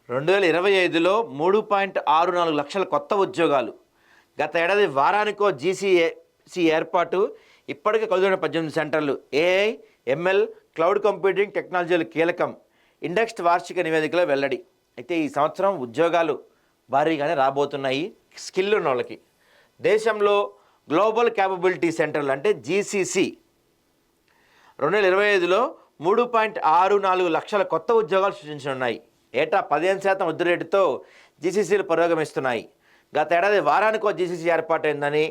2025లో 3.64 లక్షల కొత్త ఉద్యోగాలు. గత ఏడాది వారానికో జీసీసీ ఏర్పాటు. ఇప్పటికే 18 సెంటర్లు. ఏఐ, ఎంఎల్, క్లౌడ్ కంప్యూటింగ్ టెక్నాలజీలు కీలకం. ఇండెక్స్ వార్షిక నివేదికలో వెల్లడి. అయితే ఈ సంవత్సరం ఉద్యోగాలు భారీగానే రాబోతున్నాయి స్కిల్ ఉన్న వాళ్ళకి. దేశంలో గ్లోబల్ క్యాపబిలిటీ సెంటర్లు అంటే జీసీసీ 2025లో 3.64 లక్షల కొత్త ఉద్యోగాలు సృష్టించనున్నాయి. ఏటా 15% వృద్ధి రేటుతో జీసీసీలు పురోగమిస్తున్నాయి. గత ఏడాది వారానికో జీసీసీ ఏర్పాటైందని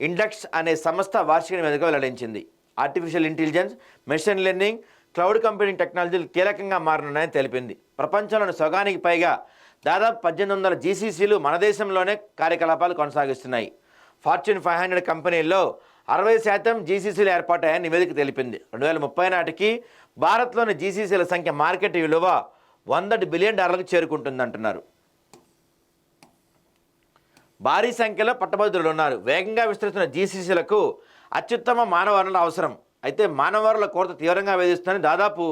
ఇండెక్స్ అనే సంస్థ వార్షిక నివేదిక వెల్లడించింది. Artificial intelligence, machine learning, cloud computing టెక్నాలజీలు కీలకంగా మారనున్నాయని తెలిపింది. ప్రపంచంలోని సగానికి పైగా దాదాపు 1800 జీసీసీలు మన దేశంలోనే కార్యకలాపాలు కొనసాగిస్తున్నాయి. ఫార్చ్యూన్ 500 కంపెనీల్లో 60% జీసీసీలు ఏర్పాటాయని నివేదిక తెలిపింది. 2030 నాటికి భారత్లోని జీసీసీల సంఖ్య మార్కెట్ విలువ $100 బిలియన్ చేరుకుంటుందంటున్నారు. భారీ సంఖ్యలో పట్టభద్రులు ఉన్నారు. వేగంగా విస్తరిస్తున్న జీసీసీలకు అత్యుత్తమ మానవ వనరులు అవసరం. అయితే మానవ వనరుల కొరత తీవ్రంగా వేధిస్తుందని దాదాపు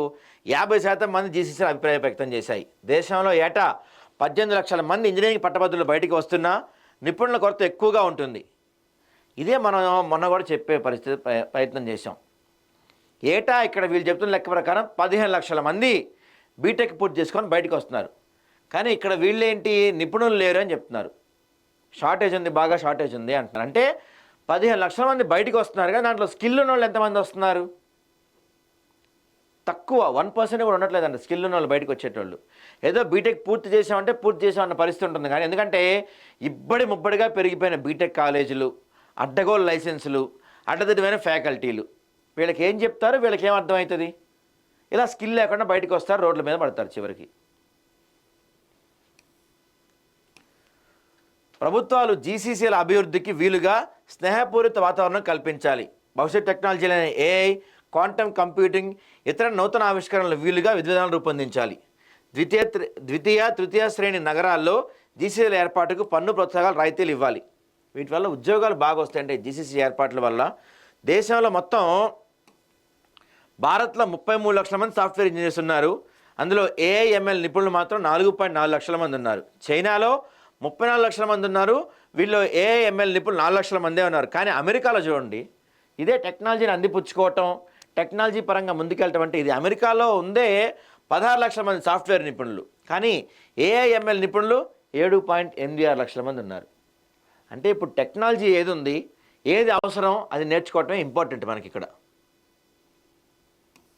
50% మంది జీసీసీలు అభిప్రాయం వ్యక్తం చేశాయి. దేశంలో ఏటా 18 లక్షల మంది ఇంజనీరింగ్ పట్టభద్రులు బయటికి వస్తున్నా నిపుణుల కొరత ఎక్కువగా ఉంటుంది. ఇదే మనం మొన్న కూడా చెప్పే ప్రయత్నం చేశాం. ఏటా ఇక్కడ వీళ్ళు చెప్తున్న లెక్క ప్రకారం 15 లక్షల మంది బీటెక్ పూర్తి చేసుకొని బయటకు వస్తున్నారు. కానీ ఇక్కడ వీళ్ళేంటి నిపుణులు లేరు అని చెప్తున్నారు. షార్టేజ్ ఉంది, బాగా షార్టేజ్ ఉంది అంటున్నారు. అంటే 15 లక్షల మంది బయటకు వస్తున్నారు కానీ దాంట్లో స్కిల్ ఉన్న వాళ్ళు ఎంతమంది వస్తున్నారు? తక్కువ, 1% కూడా ఉండట్లేదండి స్కిల్ ఉన్న వాళ్ళు బయటకు వచ్చేటోళ్ళు. ఏదో బీటెక్ పూర్తి చేసామన్న పరిస్థితి ఉంటుంది. కానీ ఎందుకంటే ఇబ్బడి ముబ్బడిగా పెరిగిపోయిన బీటెక్ కాలేజీలు, అడ్డగోలు లైసెన్సులు, అడ్డదిడ్డమైన ఫ్యాకల్టీలు, వీళ్ళకి ఏం చెప్తారు, వీళ్ళకి ఏం అర్థమవుతుంది? ఇలా స్కిల్ లేకుండా బయటకు వస్తారు, రోడ్ల మీద పడతారు. చివరికి ప్రభుత్వాలు జీసీసీల అభివృద్ధికి వీలుగా స్నేహపూరిత వాతావరణం కల్పించాలి. భవిష్యత్ టెక్నాలజీలైన ఏఐ, క్వాంటమ్ కంప్యూటింగ్, ఇతర నూతన ఆవిష్కరణలు వీలుగా విధానాలు రూపొందించాలి. తృతీయ శ్రేణి నగరాల్లో జీసీసీల ఏర్పాటుకు పన్ను ప్రోత్సాహాలు, రాయితీలు ఇవ్వాలి. వీటి వల్ల ఉద్యోగాలు బాగా వస్తాయంటే జీసీసీ ఏర్పాట్ల వల్ల. దేశంలో మొత్తం భారత్లో 33 లక్షల మంది సాఫ్ట్వేర్ ఇంజనీర్స్ ఉన్నారు. అందులో ఏఐ, ఎంఎల్ నిపుణులు మాత్రం 4.4 లక్షల మంది ఉన్నారు. చైనాలో 34 లక్షల మంది ఉన్నారు. వీళ్ళు ఏఐ, ఎంఎల్ నిపుణులు 4 లక్షల మందే ఉన్నారు. కానీ అమెరికాలో చూడండి, ఇదే టెక్నాలజీని అందిపుచ్చుకోవటం, టెక్నాలజీ పరంగా ముందుకెళ్ళటం అంటే ఇది అమెరికాలో ఉందే 16 లక్షల మంది సాఫ్ట్వేర్ నిపుణులు. కానీ ఏఐ, ఎంఎల్ నిపుణులు 7.86 లక్షల మంది ఉన్నారు. అంటే ఇప్పుడు టెక్నాలజీ ఏది ఉంది, ఏది అవసరం, అది నేర్చుకోవటమే ఇంపార్టెంట్ మనకి ఇక్కడ.